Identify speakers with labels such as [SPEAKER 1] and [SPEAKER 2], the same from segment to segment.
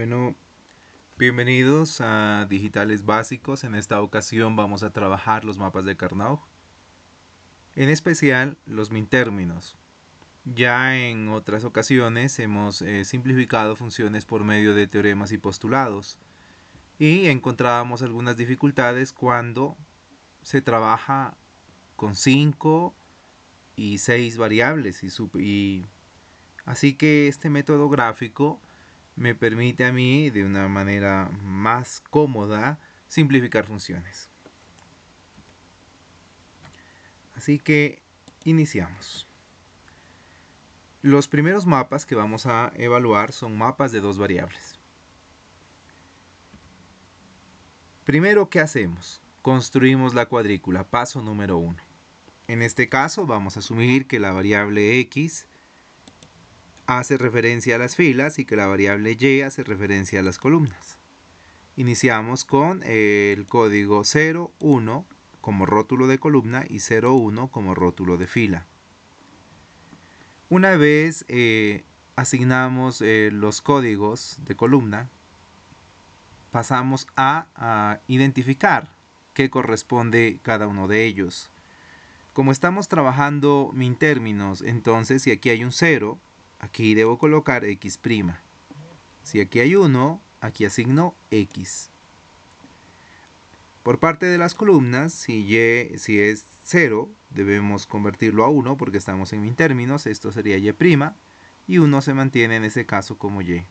[SPEAKER 1] Bueno, bienvenidos a Digitales Básicos. En esta ocasión vamos a trabajar los mapas de Carnot, en especial los mintérminos. Ya en otras ocasiones hemos simplificado funciones por medio de teoremas y postulados, y encontrábamos algunas dificultades cuando se trabaja con 5 y 6 variables así que este método gráfico me permite a mí de una manera más cómoda simplificar funciones. Así que iniciamos. Los primeros mapas que vamos a evaluar son mapas de dos variables. Primero, ¿qué hacemos? Construimos la cuadrícula, paso número 1. En este caso vamos a asumir que la variable x hace referencia a las filas y que la variable y hace referencia a las columnas. Iniciamos con el código 0, 1 como rótulo de columna y 0, 1 como rótulo de fila. Una vez asignamos los códigos de columna, pasamos a identificar qué corresponde cada uno de ellos. Como estamos trabajando mintérminos, entonces si aquí hay un 0, aquí debo colocar x'. Si aquí hay 1, aquí asigno x. Por parte de las columnas, si es 0, debemos convertirlo a 1 porque estamos en mintérminos. Esto sería y', y 1 se mantiene en ese caso como y.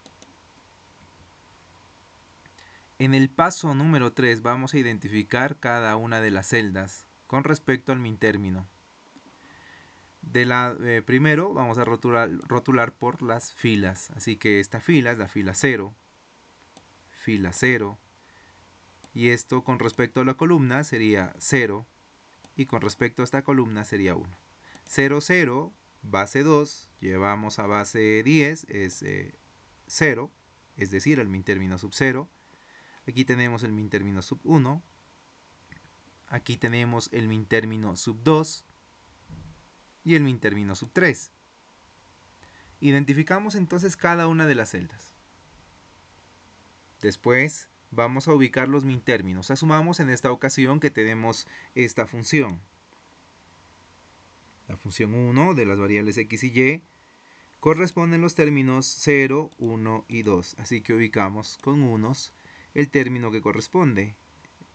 [SPEAKER 1] En el paso número 3 vamos a identificar cada una de las celdas con respecto al mintérmino. Primero vamos a rotular por las filas, así que esta fila es la fila 0, y esto con respecto a la columna sería 0, y con respecto a esta columna sería 1. 0, 0, base 2, llevamos a base 10, es 0, es decir, el mintérmino sub 0. Aquí tenemos el mintérmino sub 1, aquí tenemos el mintérmino sub 2, y el mintérmino sub 3. Identificamos entonces cada una de las celdas. Después vamos a ubicar los mintérminos. Asumamos en esta ocasión que tenemos esta función. La función 1 de las variables x y y corresponden los términos 0, 1 y 2. Así que ubicamos con unos el término que corresponde.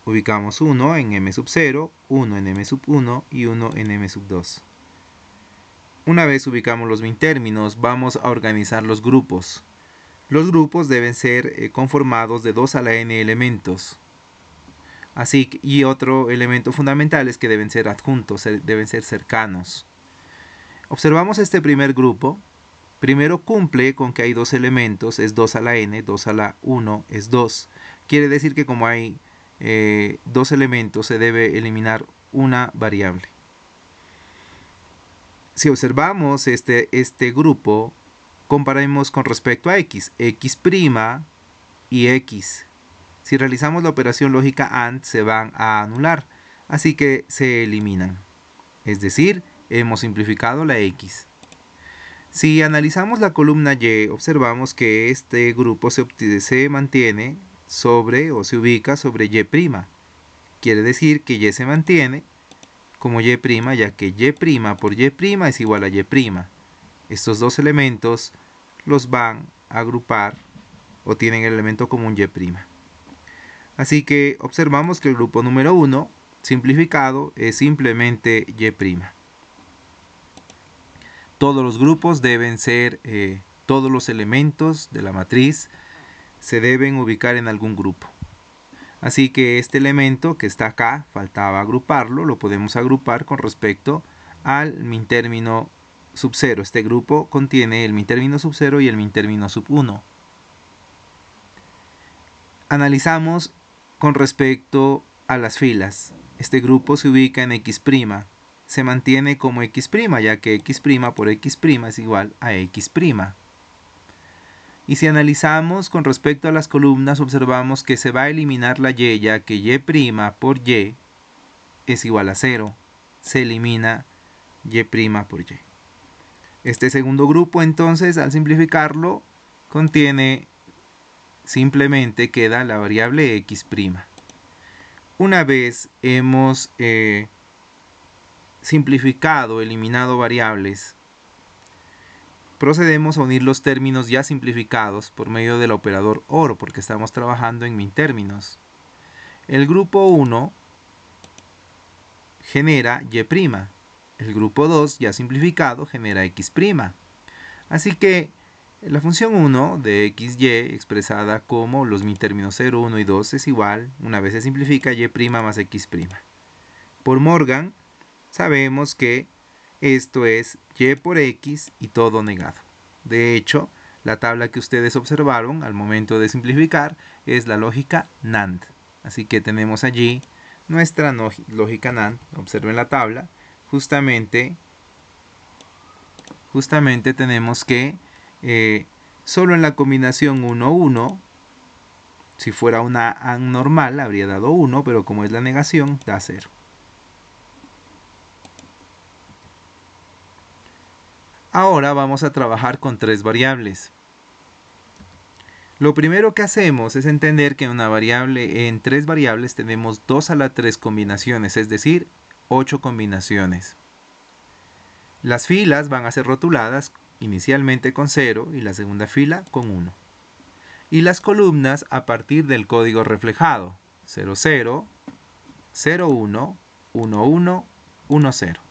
[SPEAKER 1] Ubicamos 1 en m sub 0, 1 en m sub 1 y 1 en m sub 2. Una vez ubicamos los mintérminos, vamos a organizar los grupos. Los grupos deben ser conformados de 2 a la n elementos. Y otro elemento fundamental es que deben ser adjuntos, deben ser cercanos. Observamos este primer grupo. Primero cumple con que hay 2 elementos, es 2 a la n, 2 a la 1 es 2. Quiere decir que como hay 2 elementos, se debe eliminar una variable. Si observamos este grupo, comparemos con respecto a x', x' y x. Si realizamos la operación lógica AND, se van a anular, así que se eliminan. Es decir, hemos simplificado la x. Si analizamos la columna y, observamos que este grupo se mantiene sobre o se ubica sobre y'. Quiere decir que y se mantiene como y', ya que y' por y' es igual a y'. Estos dos elementos los van a agrupar o tienen el elemento común y'. Así que observamos que el grupo número 1, simplificado, es simplemente y'. Todos los grupos deben ser, todos los elementos de la matriz se deben ubicar en algún grupo. Así que este elemento que está acá, faltaba agruparlo, lo podemos agrupar con respecto al mintérmino sub 0. Este grupo contiene el mintérmino sub 0 y el mintérmino sub 1. Analizamos con respecto a las filas. Este grupo se ubica en x'. Se mantiene como x', ya que x' por x' es igual a x'. Y si analizamos con respecto a las columnas, observamos que se va a eliminar la y, ya que y' por y es igual a 0. Se elimina y' por y. Este segundo grupo, entonces, al simplificarlo, contiene simplemente queda la variable x'. Una vez hemos simplificado, eliminado variables, procedemos a unir los términos ya simplificados por medio del operador OR, porque estamos trabajando en mintérminos. El grupo 1 genera y', el grupo 2 ya simplificado genera x'. Así que la función 1 de xy, expresada como los mintérminos 0, 1 y 2, es igual, una vez se simplifica, y' más x'. Por Morgan, sabemos que esto es y por x y todo negado. De hecho, la tabla que ustedes observaron al momento de simplificar es la lógica NAND. Así que tenemos allí nuestra lógica NAND. Observen la tabla. Justamente tenemos que solo en la combinación 1, 1, si fuera una AND normal habría dado 1, pero como es la negación, da 0. Ahora vamos a trabajar con 3 variables. Lo primero que hacemos es entender que en 3 variables tenemos 2 a la 3 combinaciones, es decir, 8 combinaciones. Las filas van a ser rotuladas inicialmente con 0 y la segunda fila con 1. Y las columnas a partir del código reflejado, 0, 0, 0, 1, 1, 1, 1, 0.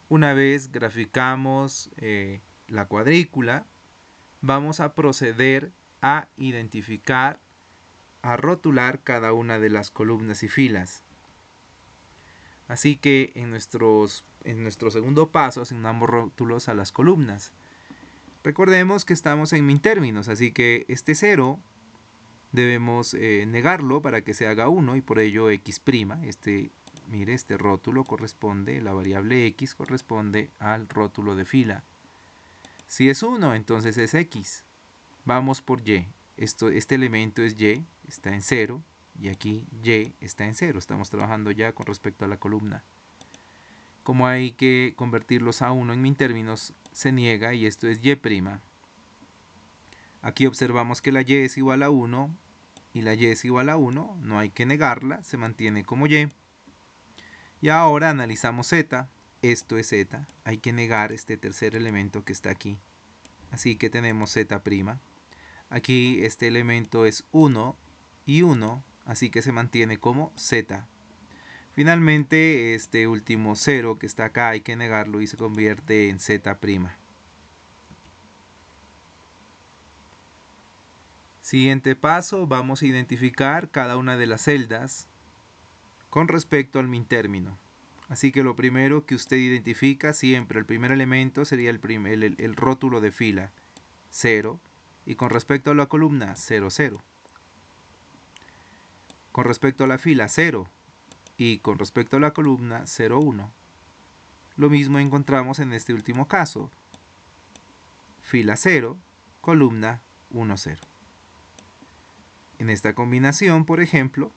[SPEAKER 1] Una vez graficamos la cuadrícula, vamos a proceder a identificar, a rotular cada una de las columnas y filas. Así que en nuestro segundo paso asignamos rótulos a las columnas. Recordemos que estamos en mintérminos, así que este 0 debemos negarlo para que se haga 1 y por ello x'. Mire, este rótulo corresponde, la variable x corresponde al rótulo de fila. Si es 1, entonces es x. Vamos por y. Este elemento es y, está en 0. Y aquí y está en 0. Estamos trabajando ya con respecto a la columna. Como hay que convertirlos a 1 en mintérminos, se niega y esto es y'. Aquí observamos que la y es igual a 1 y la y es igual a 1. No hay que negarla, se mantiene como y. Y ahora analizamos z. Esto es z. Hay que negar este tercer elemento que está aquí. Así que tenemos z'. Aquí este elemento es 1 y 1. Así que se mantiene como z. Finalmente este último 0 que está acá hay que negarlo y se convierte en z'. Siguiente paso, vamos a identificar cada una de las celdas con respecto al mintérmino. Así que lo primero que usted identifica siempre, el primer elemento sería el rótulo de fila, 0. Y con respecto a la columna, 0, 0. Con respecto a la fila, 0. Y con respecto a la columna, 0, 1. Lo mismo encontramos en este último caso. Fila 0, columna 1, 0. En esta combinación, por ejemplo,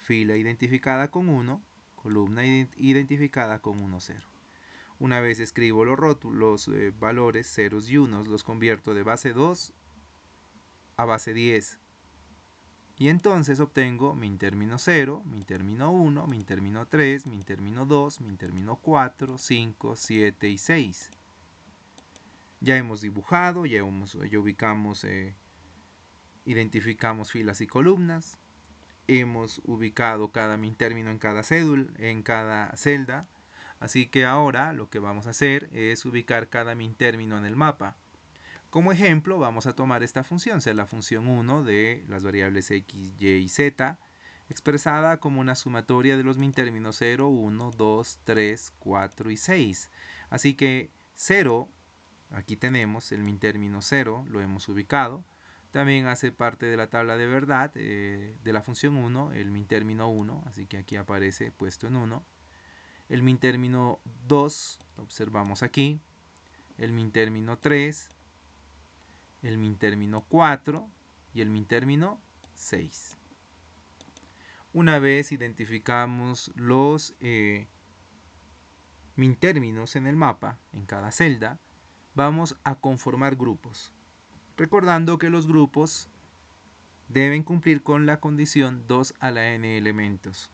[SPEAKER 1] fila identificada con 1, columna identificada con 1, 0. Una vez escribo los valores ceros y unos, los convierto de base 2 a base 10. Y entonces obtengo mintérmino 0, mintérmino 1, mintérmino 3, mintérmino 2, mintérmino 4, 5, 7 y 6. Ya hemos dibujado, ya ubicamos, identificamos filas y columnas. Hemos ubicado cada mintérmino en cada celda. Así que ahora lo que vamos a hacer es ubicar cada mintérmino en el mapa. Como ejemplo vamos a tomar esta función, la función 1 de las variables x, y y z, expresada como una sumatoria de los mintérminos 0, 1, 2, 3, 4 y 6. Así que 0, aquí tenemos el mintérmino 0, lo hemos ubicado. También hace parte de la tabla de verdad de la función 1, el mintérmino 1, así que aquí aparece puesto en 1. El mintérmino 2, lo observamos aquí. El mintérmino 3, el mintérmino 4 y el mintérmino 6. Una vez identificamos los mintérminos en el mapa, en cada celda, vamos a conformar grupos. Recordando que los grupos deben cumplir con la condición 2 a la n elementos.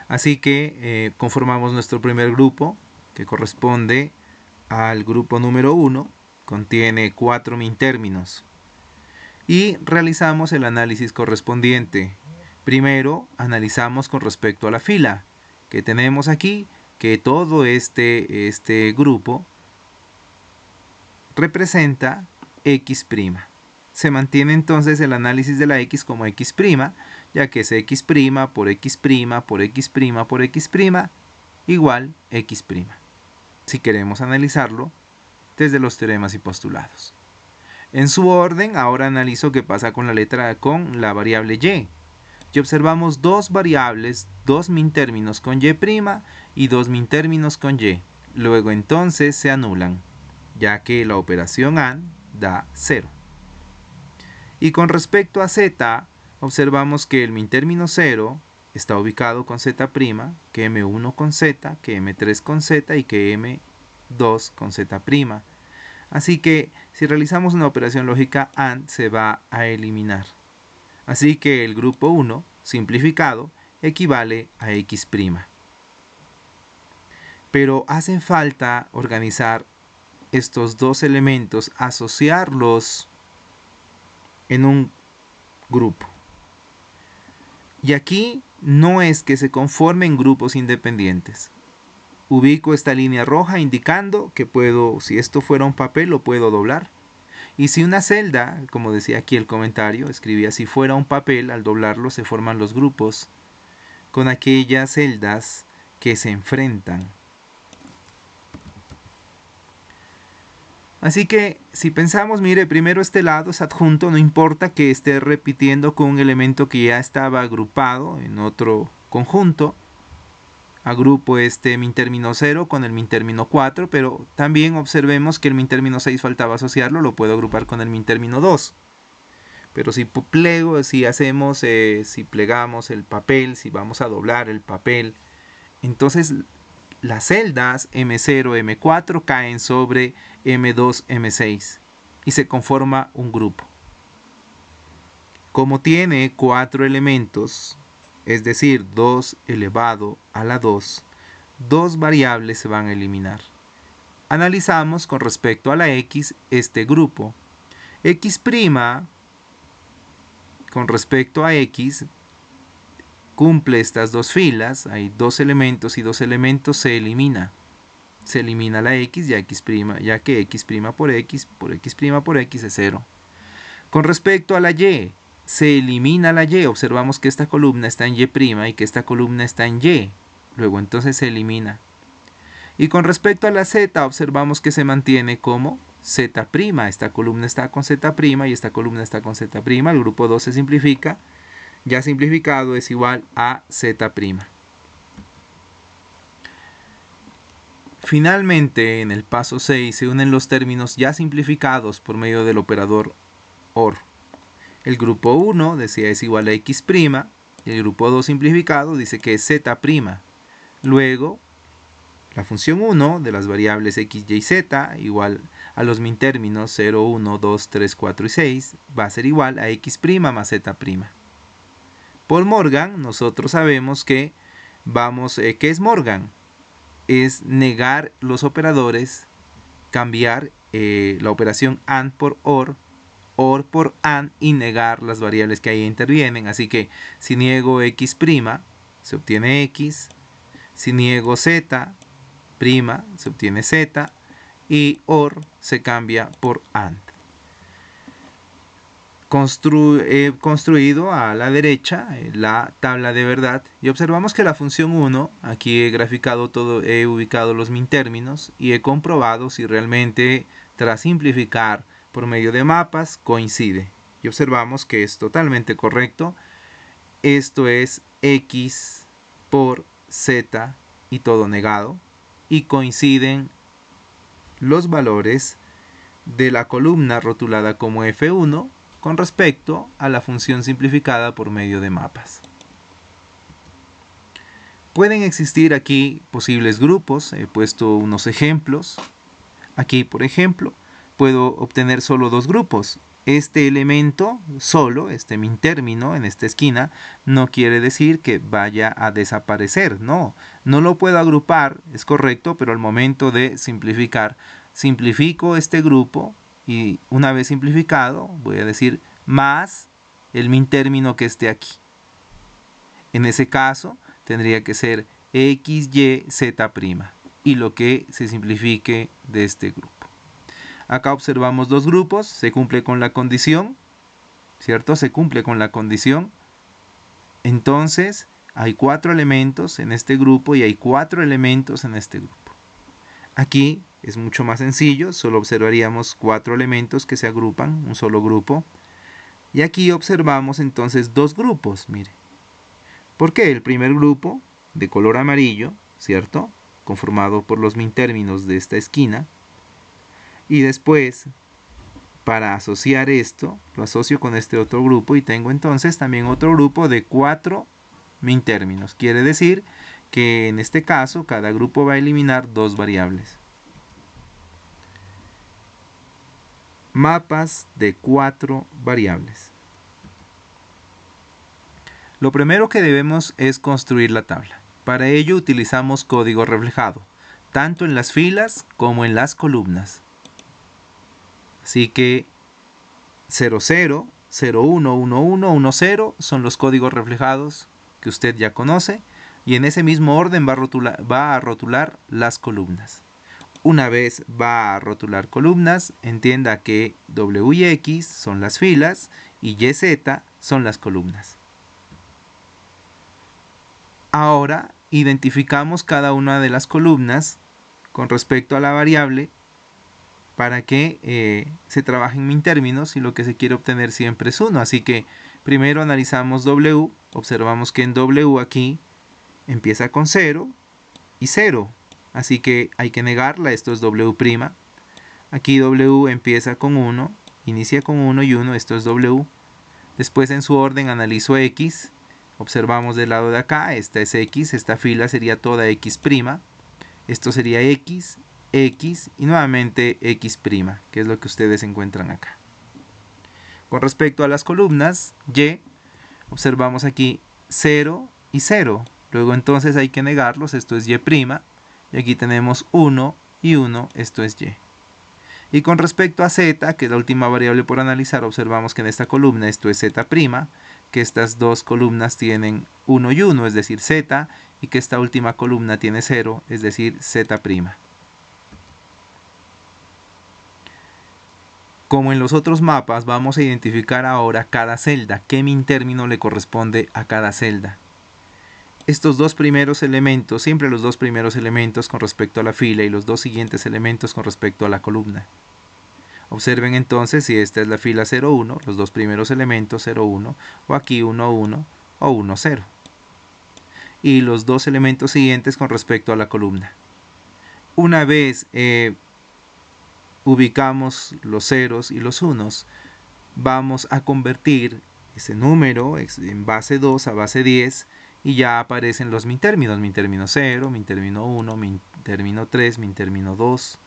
[SPEAKER 1] Así que conformamos nuestro primer grupo, que corresponde al grupo número 1, contiene 4 mintérminos. Y realizamos el análisis correspondiente. Primero analizamos con respecto a la fila, que tenemos aquí, que todo este grupo representa X'. Se mantiene entonces el análisis de la X como X', ya que es X' por X' por X' por X' igual X'. Si queremos analizarlo desde los teoremas y postulados. En su orden, ahora analizo qué pasa con la variable Y. Y observamos dos variables, dos mintérminos con Y' y dos mintérminos con Y. Luego entonces se anulan, ya que la operación AND da 0. Y con respecto a Z, observamos que el mintérmino 0 está ubicado con Z', que M1 con Z, que M3 con Z y que M2 con Z'. Así que si realizamos una operación lógica AND se va a eliminar. Así que el grupo 1, simplificado, equivale a X'. Pero hace falta organizar estos dos elementos, asociarlos en un grupo. Y aquí no es que se conformen grupos independientes. Ubico esta línea roja indicando que puedo, si esto fuera un papel, lo puedo doblar. Y si una celda, como decía aquí el comentario, escribía si fuera un papel, al doblarlo se forman los grupos con aquellas celdas que se enfrentan. Así que si pensamos, mire, primero este lado es adjunto, no importa que esté repitiendo con un elemento que ya estaba agrupado en otro conjunto. Agrupo este mintérmino 0 con el mintérmino 4, pero también observemos que el mintérmino 6 faltaba asociarlo, lo puedo agrupar con el mintérmino 2. Pero si plegamos el papel, si vamos a doblar el papel, entonces las celdas M0, M4 caen sobre M2, M6 y se conforma un grupo. Como tiene 4 elementos, es decir, 2 elevado a la 2, dos variables se van a eliminar. Analizamos con respecto a la X este grupo. X' con respecto a X cumple estas dos filas, hay dos elementos y dos elementos, se elimina. Se elimina la X ya que X' por X por X es 0. Con respecto a la Y, se elimina la Y, observamos que esta columna está en Y' y que esta columna está en Y, luego entonces se elimina. Y con respecto a la Z, observamos que se mantiene como Z', esta columna está con Z' y esta columna está con Z', el grupo 2 se simplifica, ya simplificado es igual a Z'. Finalmente, en el paso 6 se unen los términos ya simplificados por medio del operador OR. El grupo 1 decía es igual a X', y el grupo 2 simplificado dice que es Z'. Luego, la función 1 de las variables X, Y, Z igual a los mintérminos 0, 1, 2, 3, 4 y 6 va a ser igual a X' más Z'. Por Morgan, nosotros sabemos que ¿qué es Morgan? Es negar los operadores, cambiar la operación AND por OR por AND y negar las variables que ahí intervienen. Así que si niego X', se obtiene X. Si niego Z', se obtiene Z. Y OR se cambia por AND. Construido a la derecha la tabla de verdad y observamos que la función 1, aquí he graficado todo, he ubicado los mintérminos y he comprobado si realmente tras simplificar por medio de mapas coincide y observamos que es totalmente correcto. Esto es X por Z y todo negado y coinciden los valores de la columna rotulada como F1 con respecto a la función simplificada por medio de mapas. Pueden existir aquí posibles grupos, he puesto unos ejemplos. Aquí, por ejemplo, puedo obtener solo dos grupos, este elemento solo, este min término en esta esquina, no quiere decir que vaya a desaparecer. No lo puedo agrupar, es correcto, pero al momento de simplificar, simplifico este grupo y una vez simplificado voy a decir más el min término que esté aquí. En ese caso tendría que ser x, y, z' y lo que se simplifique de este grupo. Acá observamos dos grupos, se cumple con la condición, ¿cierto? Se cumple con la condición. Entonces, hay 4 elementos en este grupo y hay 4 elementos en este grupo. Aquí es mucho más sencillo, solo observaríamos 4 elementos que se agrupan, un solo grupo. Y aquí observamos entonces dos grupos, mire. ¿Por qué? El primer grupo, de color amarillo, ¿cierto? Conformado por los min términos de esta esquina. Y después, para asociar esto, lo asocio con este otro grupo y tengo entonces también otro grupo de 4 min términos. Quiere decir que en este caso cada grupo va a eliminar 2 variables. Mapas de 4 variables. Lo primero que debemos es construir la tabla. Para ello utilizamos código reflejado, tanto en las filas como en las columnas. Así que 00, 01, 11, 10 son los códigos reflejados que usted ya conoce y en ese mismo orden va a rotular las columnas. Una vez va a rotular columnas, entienda que W y X son las filas y Y, Z son las columnas. Ahora identificamos cada una de las columnas con respecto a la variable para que se trabaje en min términos y lo que se quiere obtener siempre es 1. Así que primero analizamos W, observamos que en W aquí empieza con 0 y 0. Así que hay que negarla, esto es W'. Aquí W empieza con 1, inicia con 1 y 1, esto es W. Después en su orden analizo X, observamos del lado de acá, esta es X, esta fila sería toda X'. Esto sería X, X y nuevamente X', que es lo que ustedes encuentran acá. Con respecto a las columnas, Y, observamos aquí 0 y 0. Luego entonces hay que negarlos, esto es Y'. Y aquí tenemos 1 y 1, esto es Y. Y con respecto a Z, que es la última variable por analizar, observamos que en esta columna esto es Z', que estas dos columnas tienen 1 y 1, es decir, Z, y que esta última columna tiene 0, es decir, Z'. Como en los otros mapas, vamos a identificar ahora cada celda, qué min término le corresponde a cada celda. Estos dos primeros elementos, siempre los dos primeros elementos con respecto a la fila y los dos siguientes elementos con respecto a la columna. Observen entonces si esta es la fila 01, los dos primeros elementos 01, o aquí 11 o 10. Y los dos elementos siguientes con respecto a la columna. Una vez ubicamos los ceros y los unos, vamos a convertir ese número en base 2 a base 10 y ya aparecen los min términos, min término 0, min término 1, min término 3, min término 2.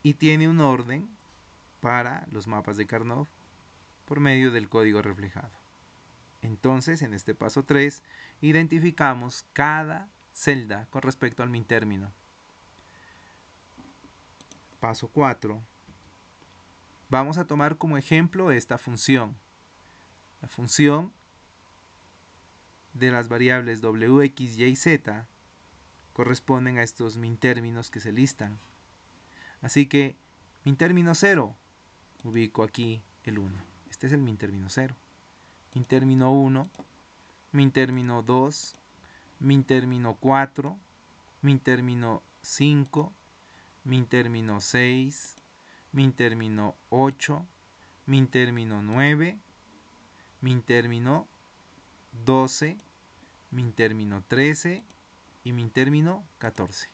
[SPEAKER 1] Y tiene un orden para los mapas de Karnaugh por medio del código reflejado. Entonces, en este paso 3, identificamos cada celda con respecto al min término. Paso 4. Vamos a tomar como ejemplo esta función. La función de las variables W, X, Y y Z corresponden a estos min términos que se listan. Así que min término 0, ubico aquí el 1. Este es el min término 0. Min término 1, min término 2, min término 4, min término 5, min término 6, min término 8, min término 9, min término 12, min término 13 y min término 14.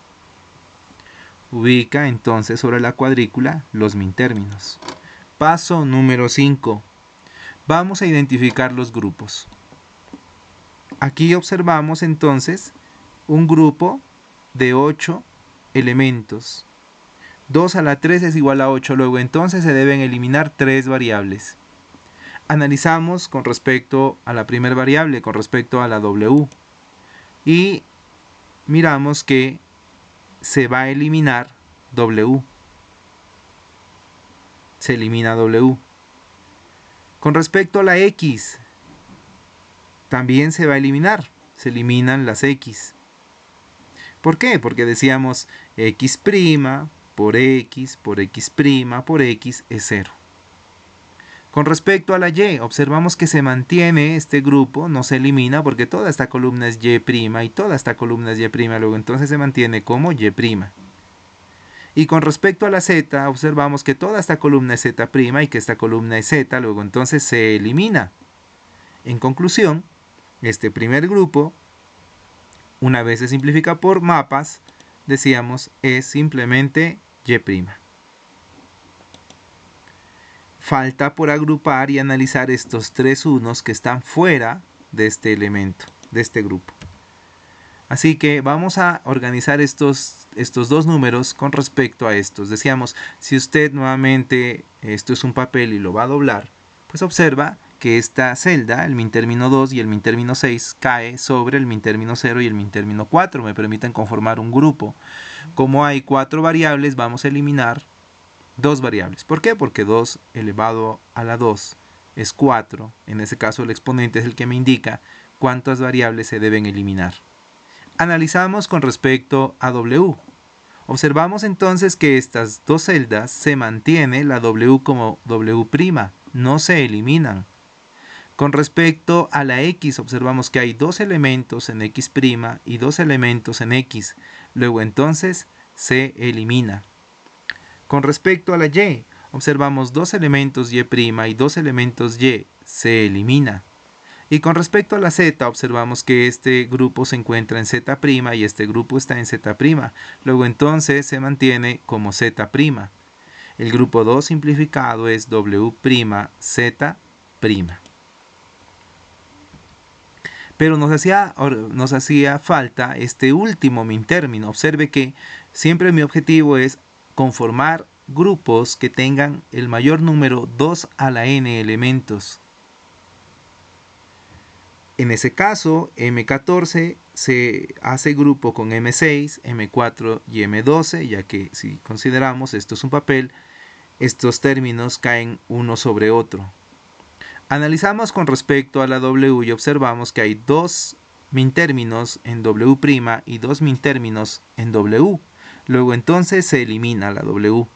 [SPEAKER 1] Ubica entonces sobre la cuadrícula los min términos. Paso número 5. Vamos a identificar los grupos. Aquí observamos entonces un grupo de 8 elementos. 2 a la 3 es igual a 8, luego entonces se deben eliminar 3 variables. Analizamos con respecto a la primera variable, con respecto a la W, y miramos que se va a eliminar W. Se elimina W. Con respecto a la X, también se va a eliminar. Se eliminan las X. ¿Por qué? Porque decíamos X' por X por X' por X es 0. Con respecto a la Y, observamos que se mantiene este grupo, no se elimina porque toda esta columna es Y' y toda esta columna es Y', luego entonces se mantiene como Y'. Y con respecto a la Z, observamos que toda esta columna es Z' y que esta columna es Z, luego entonces se elimina. En conclusión, este primer grupo, una vez se simplifica por mapas, decíamos es simplemente Y'. Falta por agrupar y analizar estos 3 unos que están fuera de este elemento, de este grupo. Así que vamos a organizar estos 2 números con respecto a estos. Decíamos, si usted nuevamente, esto es un papel y lo va a doblar, pues observa que esta celda, el min término 2 y el min término 6, cae sobre el min término 0 y el min término 4. Me permiten conformar un grupo. Como hay 4 variables, vamos a eliminar 2 variables. ¿Por qué? Porque 2 elevado a la 2 es 4. En ese caso el exponente es el que me indica cuántas variables se deben eliminar. Analizamos con respecto a W. Observamos entonces que estas 2 celdas se mantiene la W como W', no se eliminan. Con respecto a la X, observamos que hay 2 elementos en X' y 2 elementos en X. Luego entonces se elimina. Con respecto a la Y, observamos 2 elementos Y' y 2 elementos Y, se elimina. Y con respecto a la Z, observamos que este grupo se encuentra en Z' y este grupo está en Z'. Luego entonces se mantiene como Z'. El grupo 2 simplificado es W', Z'. Pero nos hacía falta este último min término. Observe que siempre mi objetivo es conformar grupos que tengan el mayor número 2 a la n elementos. En ese caso, M14 se hace grupo con M6, M4 y M12, ya que si consideramos esto es un papel, estos términos caen uno sobre otro. Analizamos con respecto a la W y observamos que hay 2 min términos en W' y 2 min términos en W. Luego entonces se elimina la W.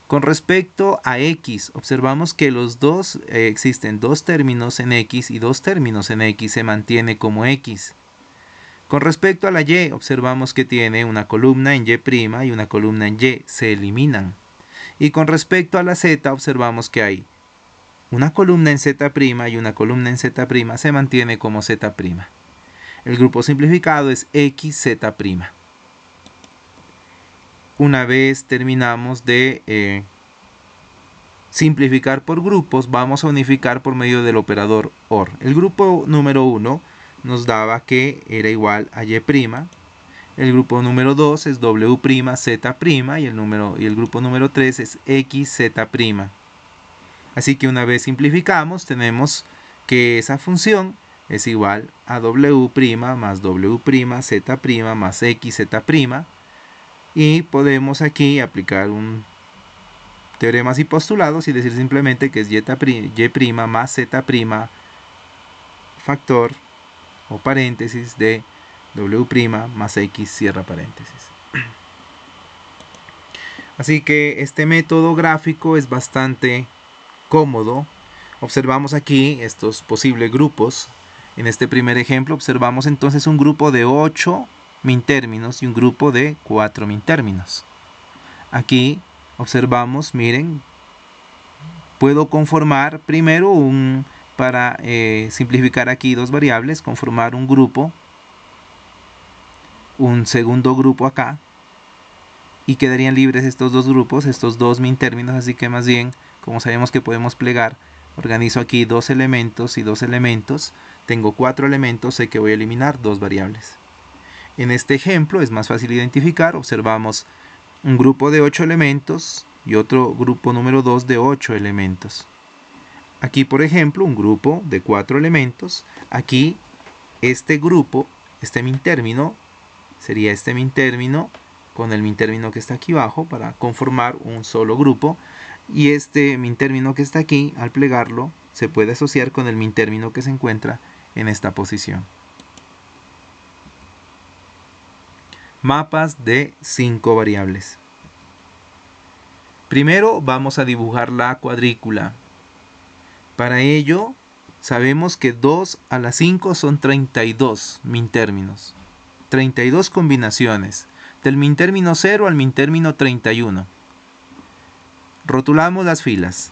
[SPEAKER 1] Con respecto a X, observamos que existen 2 términos en X y 2 términos en X, se mantiene como X. Con respecto a la Y, observamos que tiene una columna en Y' y una columna en Y, se eliminan. Y con respecto a la Z, observamos que hay una columna en Z' y una columna en Z', se mantiene como Z'. El grupo simplificado es XZ'. Una vez terminamos de simplificar por grupos, vamos a unificar por medio del operador OR. El grupo número 1 nos daba que era igual a Y'. El grupo número 2 es W', Z' y el grupo número 3 es XZ'. Así que una vez simplificamos, tenemos que esa función es igual a W' más W', Z' más XZ'. Y podemos aquí aplicar un teoremas y postulados y decir simplemente que es Y' más Z' factor o paréntesis de W' más X cierra paréntesis. Así que este método gráfico es bastante cómodo. Observamos aquí estos posibles grupos. En este primer ejemplo observamos entonces un grupo de 8 min términos y un grupo de 4 min términos. Aquí observamos, miren, puedo conformar primero para simplificar aquí 2 variables, conformar un grupo, un segundo grupo acá, y quedarían libres estos 2 grupos, estos 2 min términos, así que más bien, como sabemos que podemos plegar, organizo aquí 2 elementos y 2 elementos, tengo 4 elementos, sé que voy a eliminar 2 variables. En este ejemplo es más fácil identificar, observamos un grupo de 8 elementos y otro grupo número 2 de 8 elementos. Aquí, por ejemplo, un grupo de 4 elementos. Aquí, este grupo, este mintérmino, sería este mintérmino con el mintérmino que está aquí abajo para conformar un solo grupo. Y este mintérmino que está aquí, al plegarlo, se puede asociar con el mintérmino que se encuentra en esta posición. Mapas de 5 variables. Primero vamos a dibujar la cuadrícula. Para ello sabemos que 2 a la 5 son 32 mintérminos. 32 combinaciones. Del mintérmino 0 al mintérmino 31. Rotulamos las filas.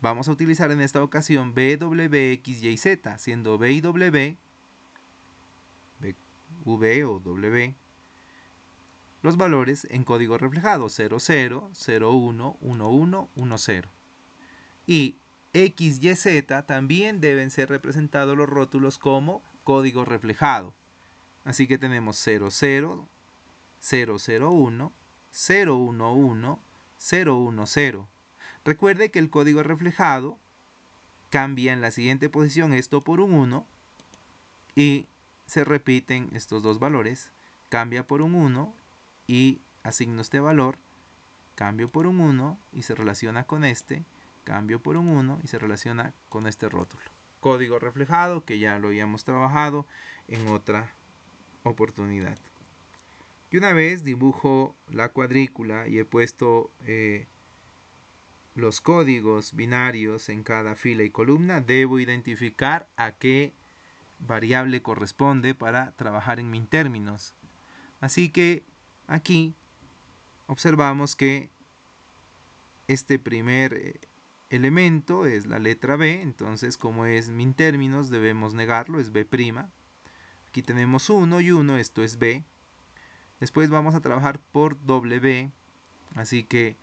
[SPEAKER 1] Vamos a utilizar en esta ocasión B, W, X, Y, Z, siendo B y W, V o W, los valores en código reflejado 00, 01, 11, 10. Y X, Y, Z también deben ser representados los rótulos como código reflejado. Así que tenemos 00, 001, 011, 010. Recuerde que el código reflejado cambia en la siguiente posición esto por un 1 y se repiten estos dos valores. Cambia por un 1 y asigno este valor, cambio por un 1 y se relaciona con este, cambio por un 1 y se relaciona con este rótulo. Código reflejado que ya lo habíamos trabajado en otra oportunidad. Y una vez dibujo la cuadrícula y he puesto los códigos binarios en cada fila y columna, debo identificar a qué variable corresponde para trabajar en mintérminos. Así que aquí observamos que este primer elemento es la letra B, entonces como es mintérminos debemos negarlo, es B'. Aquí tenemos 1 y 1, esto es B. Después vamos a trabajar por W, así que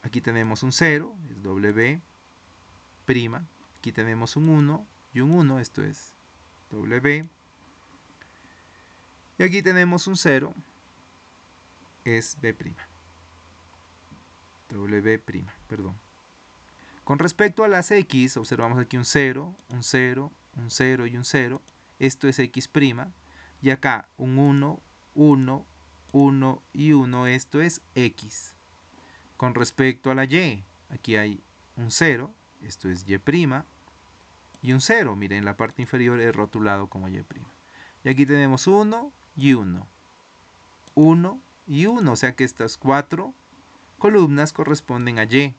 [SPEAKER 1] aquí tenemos un 0, es W'. Aquí tenemos un 1 y un 1, esto es W. Y aquí tenemos un 0, es B'. W', perdón. Con respecto a las X, observamos aquí un 0, un 0, un 0 y un 0. Esto es X'. Y acá un 1, 1, 1 y 1, esto es X. Con respecto a la Y, aquí hay un 0, esto es Y', y un 0, miren, en la parte inferior es rotulado como Y'. Y aquí tenemos 1 y 1, 1 y 1, o sea que estas 4 columnas corresponden a Y.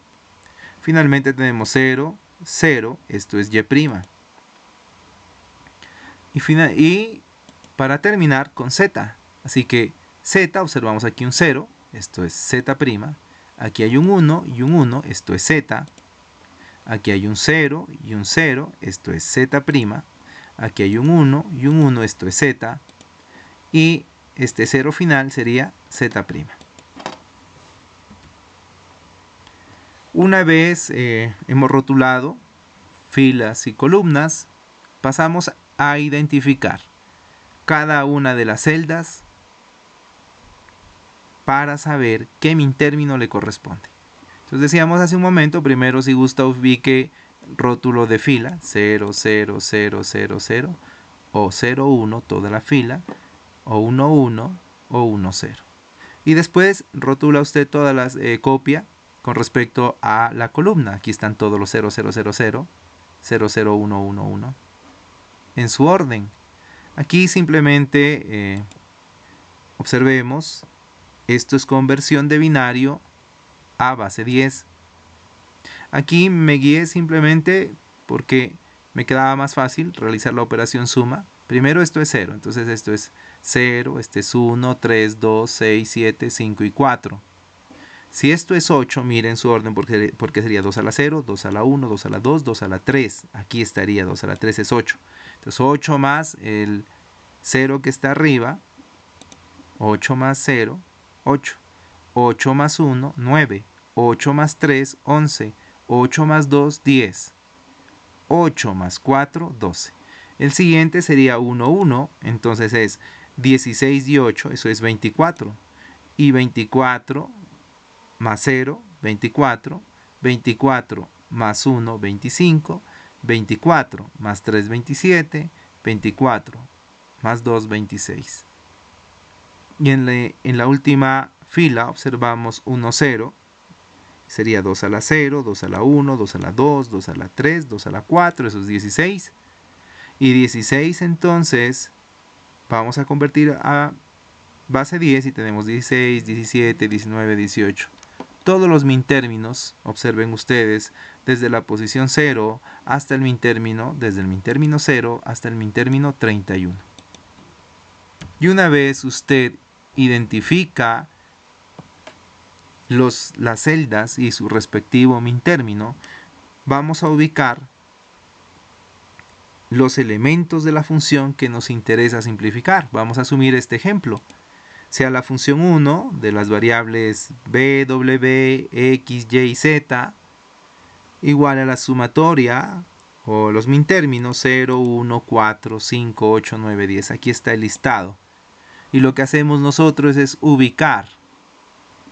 [SPEAKER 1] Finalmente tenemos 0, 0, esto es Y'. Y para terminar con Z, así que Z, observamos aquí un 0, esto es Z'. Aquí hay un 1 y un 1, esto es Z. Aquí hay un 0 y un 0, esto es Z'. Aquí hay un 1 y un 1, esto es Z. Y este 0 final sería Z'. Una vez hemos rotulado filas y columnas, pasamos a identificar cada una de las celdas para saber qué mintérmino le corresponde. Entonces decíamos hace un momento, primero si gusta ubique rótulo de fila 0, 0, 0, 0, 0 o 0, 1 toda la fila o 1, 1 o 1, 0. Y después rotula usted todas las copia con respecto a la columna. Aquí están todos los 0, 0, 0, 0, 0, 0, 1, 1, 1 en su orden. Aquí simplemente observemos, esto es conversión de binario a base 10. Aquí me guié simplemente porque me quedaba más fácil realizar la operación suma. Primero esto es 0, entonces esto es 0, este es 1, 3, 2, 6, 7, 5 y 4. Si esto es 8, miren su orden porque sería 2 a la 0, 2 a la 1, 2 a la 2, 2 a la 3. Aquí estaría 2 a la 3 es 8. Entonces 8 más el 0 que está arriba, 8 más 0, 8. 8 más 1, 9. 8 más 3, 11. 8 más 2, 10. 8 más 4, 12. El siguiente sería 1, 1. Entonces es 16 y 8, eso es 24. Y 24 más 0, 24, 24 más 1, 25, 24 más 3, 27, 24 más 2, 26. Y en la última fila observamos 1, 0. Sería 2 a la 0, 2 a la 1, 2 a la 2, 2 a la 3, 2 a la 4, eso es 16. Y 16 entonces vamos a convertir a base 10 y tenemos 16, 17, 19, 18. Todos los mintérminos, observen ustedes, desde la posición 0 hasta el mintérmino, desde el mintérmino 0 hasta el mintérmino 31. Y una vez usted identifica las celdas y su respectivo mintérmino, vamos a ubicar los elementos de la función que nos interesa simplificar. Vamos a asumir este ejemplo. Sea la función 1 de las variables b, w, x, y y z igual a la sumatoria o los mintérminos 0, 1, 4, 5, 8, 9, 10. Aquí está el listado. Y lo que hacemos nosotros es ubicar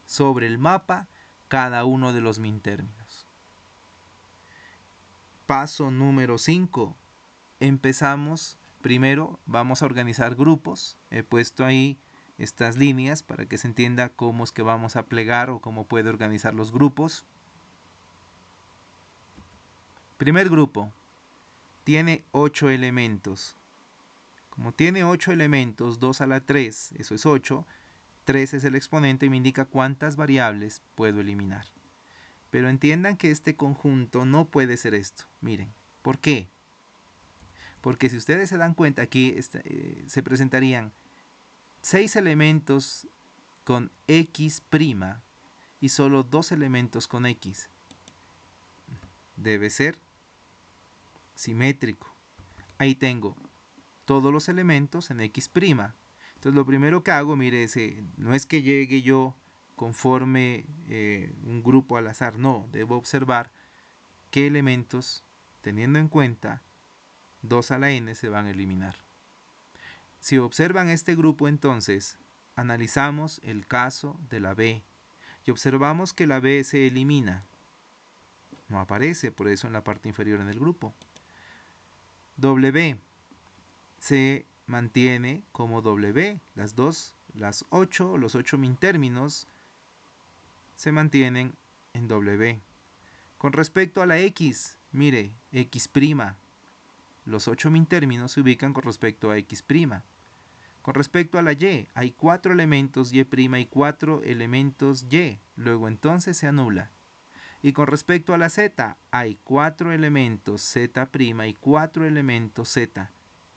[SPEAKER 1] sobre el mapa cada uno de los mintérminos. Paso número 5. Empezamos, primero vamos a organizar grupos. He puesto ahí estas líneas para que se entienda cómo es que vamos a plegar o cómo puede organizar los grupos. Primer grupo tiene 8 elementos. Como tiene 8 elementos, 2 a la 3, eso es 8. 3 es el exponente y me indica cuántas variables puedo eliminar. Pero entiendan que este conjunto no puede ser esto. Miren, ¿por qué? Porque si ustedes se dan cuenta, aquí se presentarían 6 elementos con x' y solo 2 elementos con x. Debe ser simétrico. Ahí tengo todos los elementos en x'. Entonces lo primero que hago, mire, no es que llegue yo conforme un grupo al azar, no, debo observar qué elementos, teniendo en cuenta 2 a la n, se van a eliminar. Si observan este grupo, entonces analizamos el caso de la b y observamos que la b se elimina, no aparece, por eso en la parte inferior en el grupo. W se mantiene como W, los 8 mintérminos se mantienen en W. Con respecto a la X, mire, X', los 8 mintérminos se ubican con respecto a X'. Con respecto a la Y, hay 4 elementos Y' y 4 elementos Y, luego entonces se anula. Y con respecto a la Z, hay 4 elementos Z' y 4 elementos Z,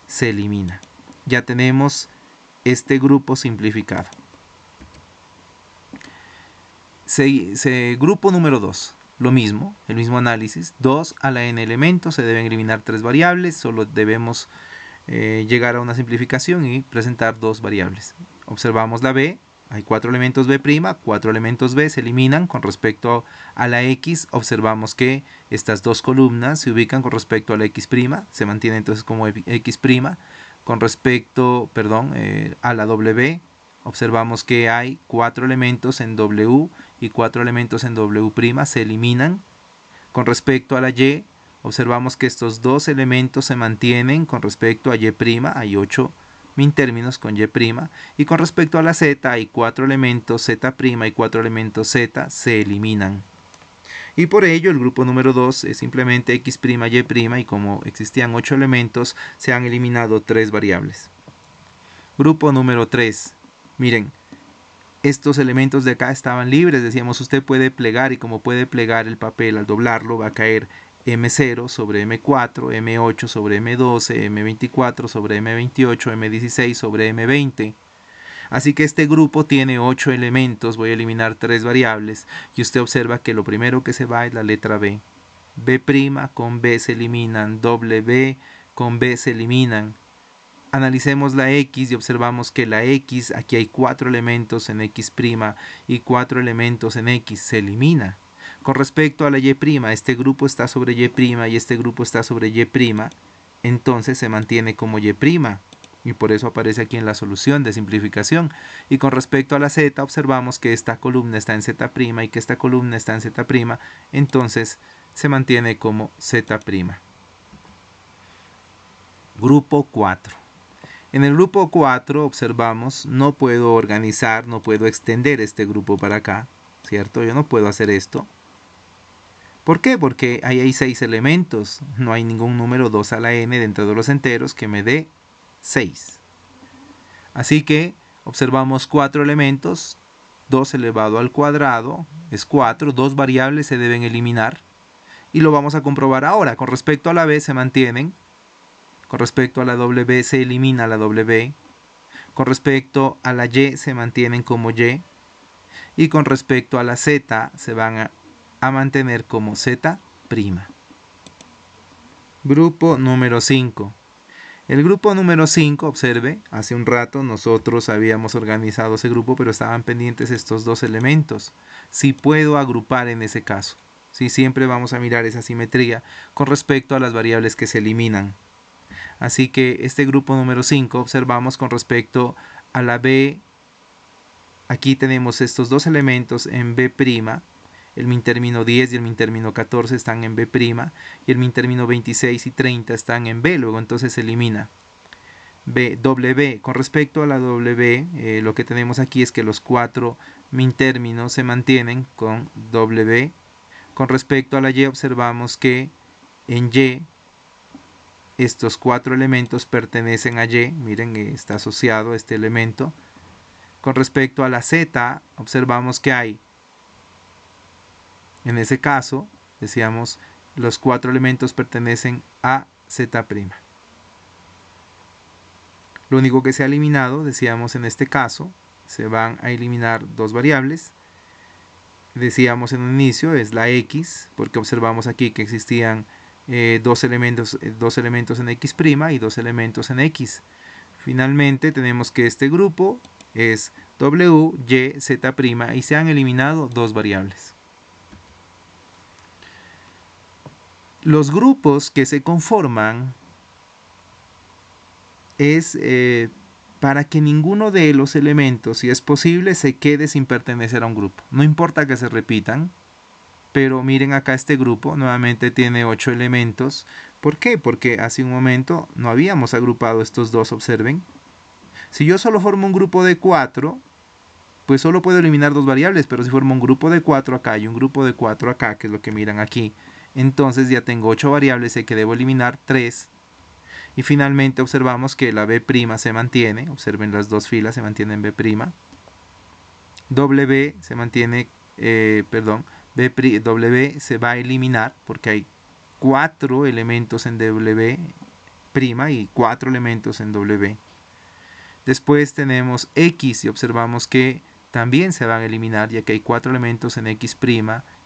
[SPEAKER 1] se elimina. Ya tenemos este grupo simplificado. Grupo número 2, lo mismo, el mismo análisis. 2 a la n elementos, se deben eliminar 3 variables, solo debemos llegar a una simplificación y presentar 2 variables. Observamos la B, hay 4 elementos B', 4 elementos B se eliminan. Con respecto a la X, observamos que estas 2 columnas se ubican con respecto a la X', se mantiene entonces como X'. Con respecto, a la W, observamos que hay 4 elementos en W y 4 elementos en W', se eliminan. Con respecto a la Y, observamos que estos 2 elementos se mantienen. Con respecto a Y', hay 8 mintérminos con Y'. Y con respecto a la Z, hay 4 elementos Z' y 4 elementos Z, se eliminan. Y por ello el grupo número 2 es simplemente X', Y', y como existían 8 elementos, se han eliminado 3 variables. Grupo número 3. Miren, estos elementos de acá estaban libres. Decíamos, usted puede plegar, y como puede plegar el papel al doblarlo, va a caer M0 sobre M4, M8 sobre M12, M24 sobre M28, M16 sobre M20. Así que este grupo tiene 8 elementos, voy a eliminar 3 variables, y usted observa que lo primero que se va es la letra B. B' con B se eliminan, W con B se eliminan. Analicemos la X y observamos que la X, aquí hay 4 elementos en X' y 4 elementos en X, se elimina. Con respecto a la Y', este grupo está sobre Y' y este grupo está sobre Y', entonces se mantiene como Y'. y por eso aparece aquí en la solución de simplificación. Y con respecto a la z, observamos que esta columna está en z' y que esta columna está en z', entonces se mantiene como z'. Grupo 4. En el grupo 4 observamos, no puedo organizar, no puedo extender este grupo para acá, ¿cierto? Yo no puedo hacer esto. ¿Por qué? Porque ahí hay 6 elementos, no hay ningún número 2 a la n dentro de los enteros que me dé 6. Así que observamos 4 elementos, 2 elevado al cuadrado es 4, 2 variables se deben eliminar y lo vamos a comprobar ahora. Con respecto a la b se mantienen, con respecto a la w se elimina la w, con respecto a la y se mantienen como y y con respecto a la z se van a mantener como z'. Grupo número 5. El grupo número 5, observe, hace un rato nosotros habíamos organizado ese grupo, pero estaban pendientes estos dos elementos. Si puedo agrupar en ese caso, si siempre vamos a mirar esa simetría con respecto a las variables que se eliminan. Así que este grupo número 5 observamos con respecto a la b, aquí tenemos estos dos elementos en b', el mintérmino 10 y el mintérmino 14 están en b', y el mintérmino 26 y 30 están en b, luego entonces se elimina w. Con respecto a la w, lo que tenemos aquí es que los 4 mintérminos se mantienen con w. Con respecto a la y observamos que en y estos 4 elementos pertenecen a y, miren, está asociado este elemento. Con respecto a la z, observamos que hay, en ese caso, decíamos, los 4 elementos pertenecen a z'. Lo único que se ha eliminado, decíamos en este caso, se van a eliminar 2 variables. Decíamos en un inicio, es la x, porque observamos aquí que existían 2 elementos en x' y 2 elementos en x. Finalmente tenemos que este grupo es w, y, z' y se han eliminado 2 variables. Los grupos que se conforman es para que ninguno de los elementos, si es posible, se quede sin pertenecer a un grupo. No importa que se repitan, pero miren acá este grupo, nuevamente tiene 8 elementos. ¿Por qué? Porque hace un momento no habíamos agrupado estos dos, observen. Si yo solo formo un grupo de 4, pues solo puedo eliminar 2 variables, pero si formo un grupo de 4 acá y un grupo de 4 acá, que es lo que miran aquí, entonces ya tengo 8 variables y que debo eliminar 3. Y finalmente observamos que la b' se mantiene, observen las dos filas se mantienen b', w se mantiene, w se va a eliminar porque hay 4 elementos en w' y 4 elementos en w. Después tenemos x y observamos que también se van a eliminar ya que hay 4 elementos en x',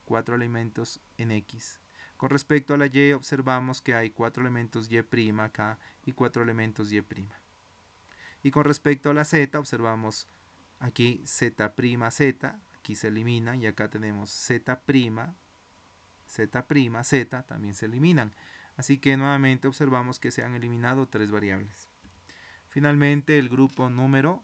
[SPEAKER 1] 4 elementos en x. Con respecto a la y observamos que hay 4 elementos y' acá y 4 elementos y'. Y con respecto a la z observamos aquí z', z, aquí se elimina y acá tenemos z', z también se eliminan. Así que nuevamente observamos que se han eliminado 3 variables. Finalmente el grupo número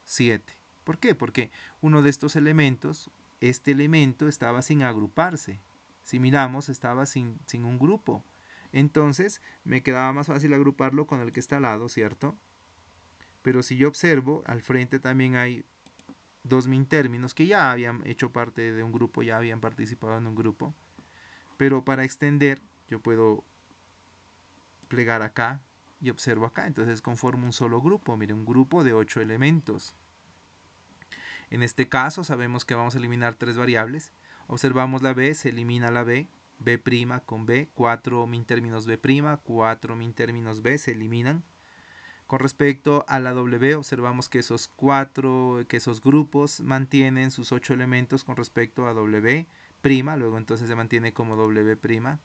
[SPEAKER 1] 7. ¿Por qué? Porque uno de estos elementos, este elemento estaba sin agruparse. Si miramos, estaba sin un grupo. Entonces me quedaba más fácil agruparlo con el que está al lado, ¿cierto? Pero si yo observo, al frente también hay 2 mintérminos que ya habían hecho parte de un grupo, ya habían participado en un grupo. Pero para extender, yo puedo plegar acá y observo acá. Entonces conformo un solo grupo, mire, un grupo de 8 elementos. En este caso sabemos que vamos a eliminar 3 variables. Observamos la b, se elimina la b, b' con b, 4 mintérminos b', 4 mintérminos b se eliminan. Con respecto a la w, observamos que esos grupos mantienen sus 8 elementos con respecto a w', luego entonces se mantiene como w'.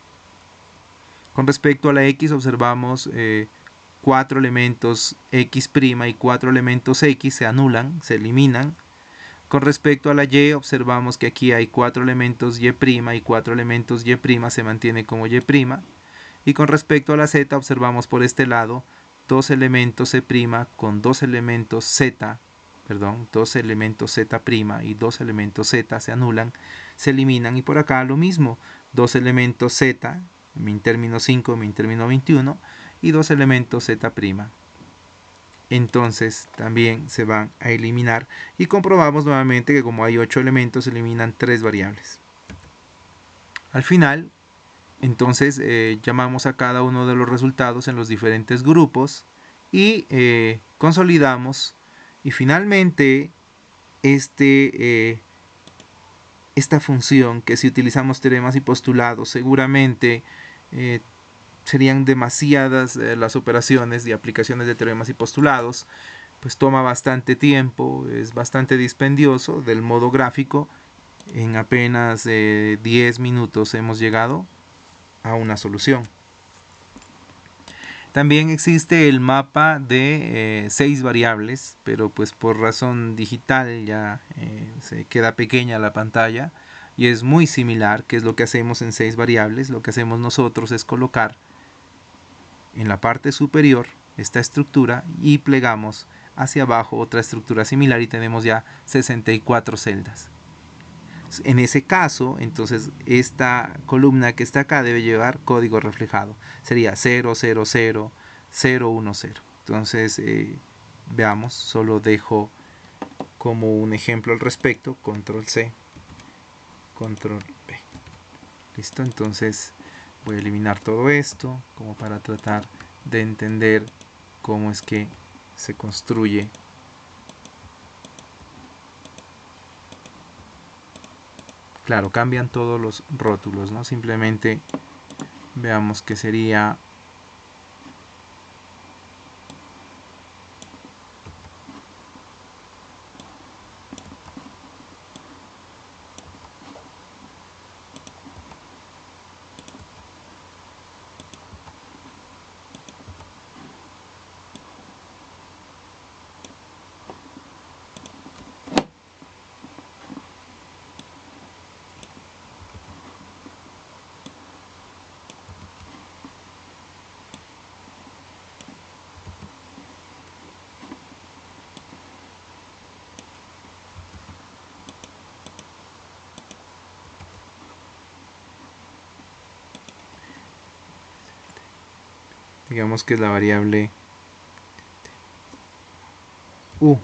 [SPEAKER 1] Con respecto a la x, observamos 4 elementos x' y 4 elementos x se anulan, se eliminan. Con respecto a la y, observamos que aquí hay 4 elementos y' y 4 elementos y' se mantiene como y'. Y con respecto a la z, observamos por este lado dos elementos C' con dos elementos Z, dos elementos Z' y dos elementos Z se anulan, se eliminan. Y por acá lo mismo, dos elementos Z, min término 5, min término 21, y dos elementos Z'. Entonces también se van a eliminar y comprobamos nuevamente que como hay 8 elementos se eliminan 3 variables. Al final, entonces llamamos a cada uno de los resultados en los diferentes grupos y consolidamos, y finalmente esta función, que si utilizamos teoremas y postulados seguramente serían demasiadas las operaciones y aplicaciones de teoremas y postulados, pues toma bastante tiempo, es bastante dispendioso. Del modo gráfico, en apenas 10 minutos hemos llegado a una solución. También existe el mapa de 6 variables, pero pues por razón digital ya se queda pequeña la pantalla, y es muy similar. ¿Qué es lo que hacemos en 6 variables? Lo que hacemos nosotros es colocar en la parte superior esta estructura y plegamos hacia abajo otra estructura similar y tenemos ya 64 celdas. En ese caso, entonces esta columna que está acá debe llevar código reflejado. Sería 0, 0, 0, 0, 1, 0. Entonces, veamos, solo dejo como un ejemplo al respecto, control C, control V. Listo, entonces voy a eliminar todo esto como para tratar de entender cómo es que se construye. Claro, cambian todos los rótulos, ¿no? Simplemente veamos que sería digamos que es la variable U.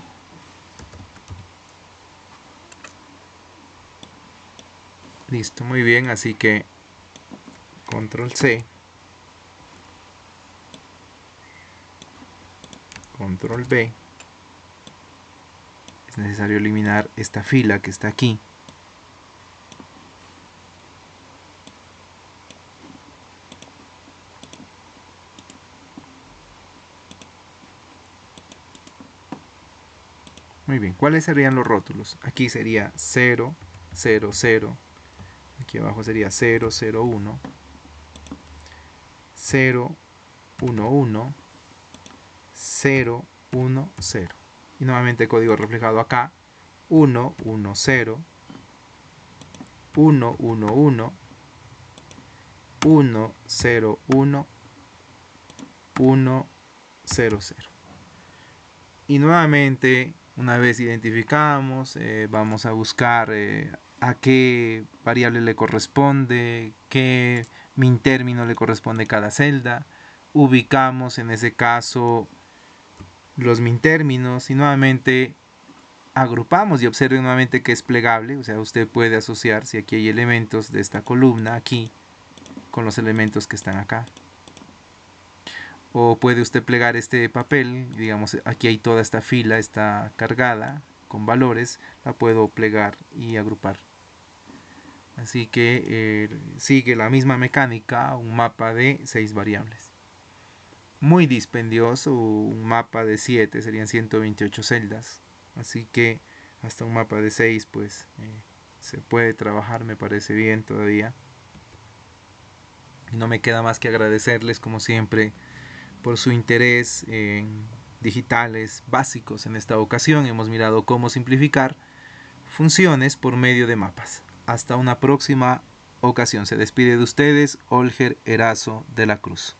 [SPEAKER 1] Listo, muy bien, así que control C, control V. Es necesario eliminar esta fila que está aquí. Muy bien, ¿cuáles serían los rótulos? Aquí sería 0, 0, 0. Aquí abajo sería 0, 0, 1. 0, 1, 1. 0, 1, 0. Y nuevamente código reflejado acá. 1, 1, 0. 1, 1, 1. 1, 0, 1. 1, 0, 0. Y nuevamente, una vez identificamos, vamos a buscar a qué variable le corresponde, qué min término le corresponde cada celda. Ubicamos en ese caso los min términos y nuevamente agrupamos, y observen nuevamente que es plegable. O sea, usted puede asociar, si aquí hay elementos de esta columna aquí, con los elementos que están acá. O puede usted plegar este papel, digamos, aquí hay toda esta fila, está cargada con valores, la puedo plegar y agrupar. Así que sigue la misma mecánica, un mapa de 6 variables. Muy dispendioso, un mapa de 7 serían 128 celdas. Así que hasta un mapa de 6 pues se puede trabajar, me parece bien todavía. No me queda más que agradecerles como siempre por su interés en digitales básicos. En esta ocasión hemos mirado cómo simplificar funciones por medio de mapas. Hasta una próxima ocasión. Se despide de ustedes Olger Erazo de la Cruz.